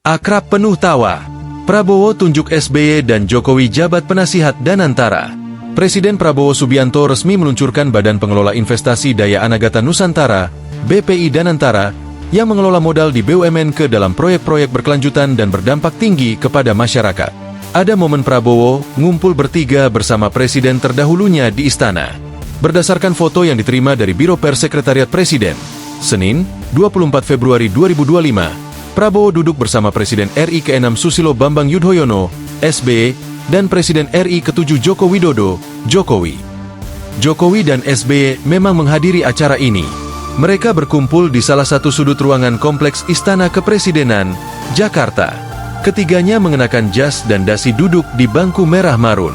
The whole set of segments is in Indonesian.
Akrab penuh tawa. Prabowo tunjuk SBY dan Jokowi jabat penasihat Danantara. Presiden Prabowo Subianto resmi meluncurkan Badan Pengelola Investasi Daya Anagata Nusantara, BPI Danantara, yang mengelola modal di BUMN ke dalam proyek-proyek berkelanjutan dan berdampak tinggi kepada masyarakat. Ada momen Prabowo ngumpul bertiga bersama presiden terdahulunya di istana. Berdasarkan foto yang diterima dari Biro Pers Sekretariat Presiden, Senin, 24 Februari 2025, Prabowo duduk bersama Presiden RI ke-6 Susilo Bambang Yudhoyono, SBY, dan Presiden RI ke-7 Joko Widodo, Jokowi. Jokowi dan SBY memang menghadiri acara ini. Mereka berkumpul di salah satu sudut ruangan kompleks Istana Kepresidenan, Jakarta. Ketiganya mengenakan jas dan dasi duduk di bangku merah marun.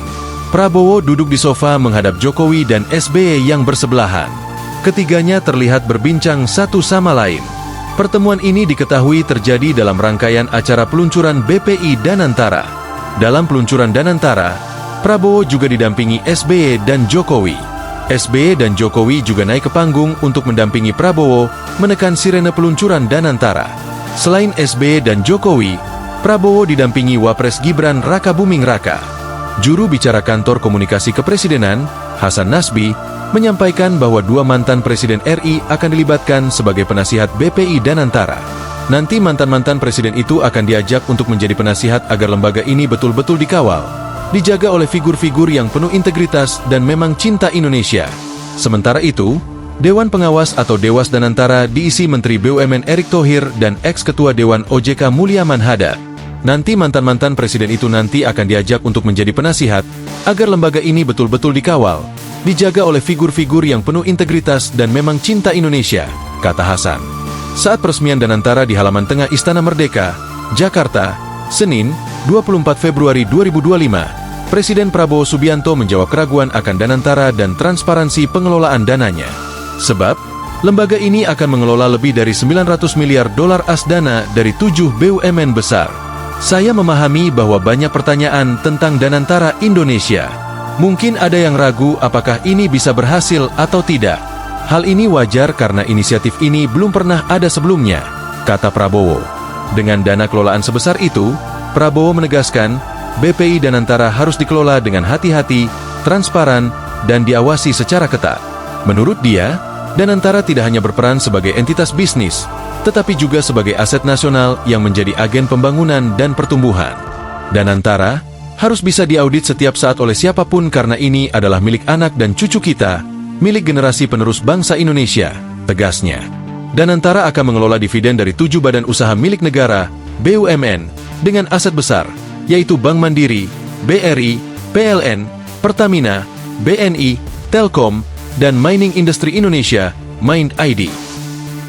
Prabowo duduk di sofa menghadap Jokowi dan SBY yang bersebelahan. Ketiganya terlihat berbincang satu sama lain. Pertemuan ini diketahui terjadi dalam rangkaian acara peluncuran BPI Danantara. Dalam peluncuran Danantara, Prabowo juga didampingi SBY dan Jokowi. SBY dan Jokowi juga naik ke panggung untuk mendampingi Prabowo menekan sirene peluncuran Danantara. Selain SBY dan Jokowi, Prabowo didampingi Wapres Gibran Rakabuming Raka. Juru bicara Kantor Komunikasi Kepresidenan, Hasan Nasbi, menyampaikan bahwa dua mantan Presiden RI akan dilibatkan sebagai penasihat BPI Danantara. Nanti mantan-mantan presiden itu akan diajak untuk menjadi penasihat agar lembaga ini betul-betul dikawal, dijaga oleh figur-figur yang penuh integritas dan memang cinta Indonesia. Sementara itu, Dewan Pengawas atau Dewas Danantara diisi Menteri BUMN Erick Thohir dan ex-Ketua Dewan OJK Mulyaman Hadad. Nanti mantan-mantan presiden itu nanti akan diajak untuk menjadi penasihat agar lembaga ini betul-betul dikawal, dijaga oleh figur-figur yang penuh integritas dan memang cinta Indonesia, kata Hasan. Saat peresmian Danantara di halaman tengah Istana Merdeka, Jakarta, Senin, 24 Februari 2025, Presiden Prabowo Subianto menjawab keraguan akan Danantara dan transparansi pengelolaan dananya. Sebab, lembaga ini akan mengelola lebih dari 900 miliar dolar as dana dari 7 BUMN besar. Saya memahami bahwa banyak pertanyaan tentang Danantara Indonesia. Mungkin ada yang ragu apakah ini bisa berhasil atau tidak. Hal ini wajar karena inisiatif ini belum pernah ada sebelumnya, kata Prabowo. Dengan dana kelolaan sebesar itu, Prabowo menegaskan, BPI Danantara harus dikelola dengan hati-hati, transparan, dan diawasi secara ketat. Menurut dia, Danantara tidak hanya berperan sebagai entitas bisnis, tetapi juga sebagai aset nasional yang menjadi agen pembangunan dan pertumbuhan. Danantara harus bisa diaudit setiap saat oleh siapapun karena ini adalah milik anak dan cucu kita, milik generasi penerus bangsa Indonesia, tegasnya. Danantara akan mengelola dividen dari 7 badan usaha milik negara, BUMN, dengan aset besar, yaitu Bank Mandiri, BRI, PLN, Pertamina, BNI, Telkom, dan Mining Industry Indonesia, Mind ID.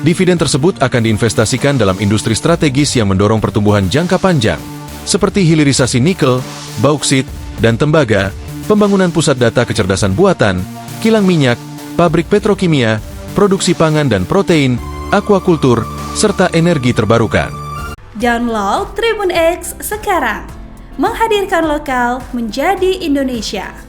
Dividen tersebut akan diinvestasikan dalam industri strategis yang mendorong pertumbuhan jangka panjang, seperti hilirisasi nikel, bauksit, dan tembaga, pembangunan pusat data kecerdasan buatan, kilang minyak, pabrik petrokimia, produksi pangan dan protein, aquakultur, serta energi terbarukan. Download Tribun X sekarang, menghadirkan lokal menjadi Indonesia.